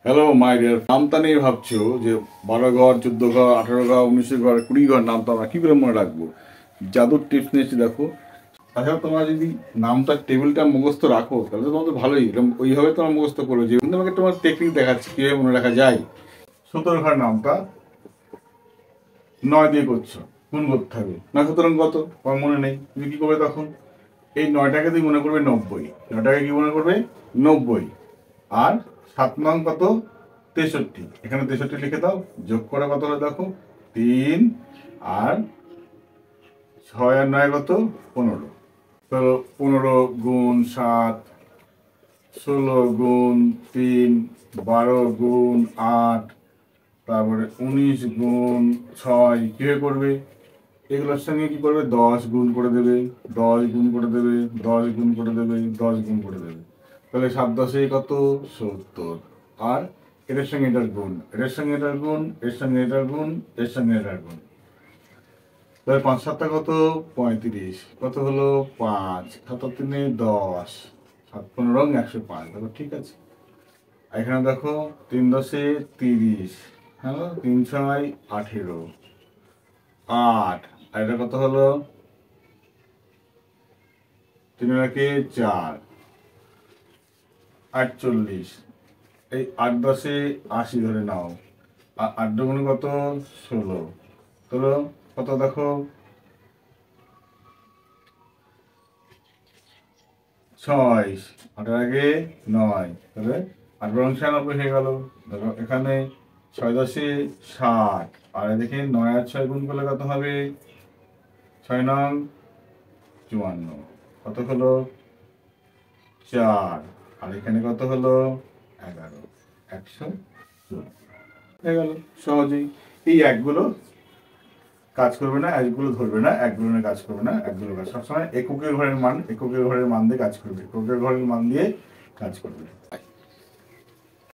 Hello my dear, নামটা নিয়ে ভাবছো যে 12 ঘর, 14 ঘর, 18 ঘর, 19 ঘর, 20 ঘর নাম তো আমরা কী করে মনে রাখবো? জাদুর টিপস নিয়েছি দেখো। তাছাড়া তোমরা যদি নামটার টেবিলটা মুখস্থ রাখো তাহলে তো তোমাদের ভালোই, ওইভাবে তোমার মুখস্থ করবে। যে তোমাকে তোমার টেকনিক দেখাচ্ছি কীভাবে মনে রাখা যায়। 17 ঘর নামটা 9 দিয়ে করছো, গুণ করতে হবে। 9 সুতরাং কত তোমার মনে নেই, তুমি কী করবে তখন? এই 9টাকে তুমি মনে করবে 90, 9টাকে কি মনে করবে 90। আর 7 নং কত? 63। এখানে 63 লিখে দাও। যোগ করে কত হলো দেখো, 3 আর 6 আর 9 কত? 15। তো 15 গুণ 7, 16 গুণ 3, 12 গুণ 8, তারপরে 19 গুণ 6 কীভাবে করবে? এগুলোর সঙ্গে কি করবে? 10 গুণ করে দেবে, 10 গুণ করে দেবে, 10 গুণ করে দেবে, 10 গুণ করে দেবে। তাহলে 7 10 কত? 70। আর এটার সঙ্গে এটার গুণ, এটার সঙ্গে এটার গুণ, এর সঙ্গে এটার গুণ, এর সঙ্গে এটার গুণ। তাহলে 5 7 কত? 35। কত হলো? 5। 7 3 10, 7 15 105। দেখো ঠিক আছে। এখানে দেখো 3 10 30, হ্যাঁ 3 6 18, 8। আর এটা কত হলো? 3 একে 4, 48। এই 8 10 80 ধরে নাও। আর 8 দুগুণে কত? 16। তোলো কত দেখো? 6। 8 আগে 9, তাহলে 8 বরং 96 হয়ে গেল। দেখো এখানে 6 10 60, আর দেখে 9 আর 6 গুণ করলে কত হবে? 6 নং 54। কত হলো? 4। আর এখানে কত হলো? 11। 114 হয়ে গেল সহজেই। এই একগুলো কাজ করবে না, একগুলো ধরবে না, একগুলো নিয়ে কাজ করবে না, একগুলো কাজ সবসময় এককের ঘরের মান, এককের ঘরের মান দিয়ে কাজ করবে, এককের ঘরের মান দিয়ে কাজ করবে।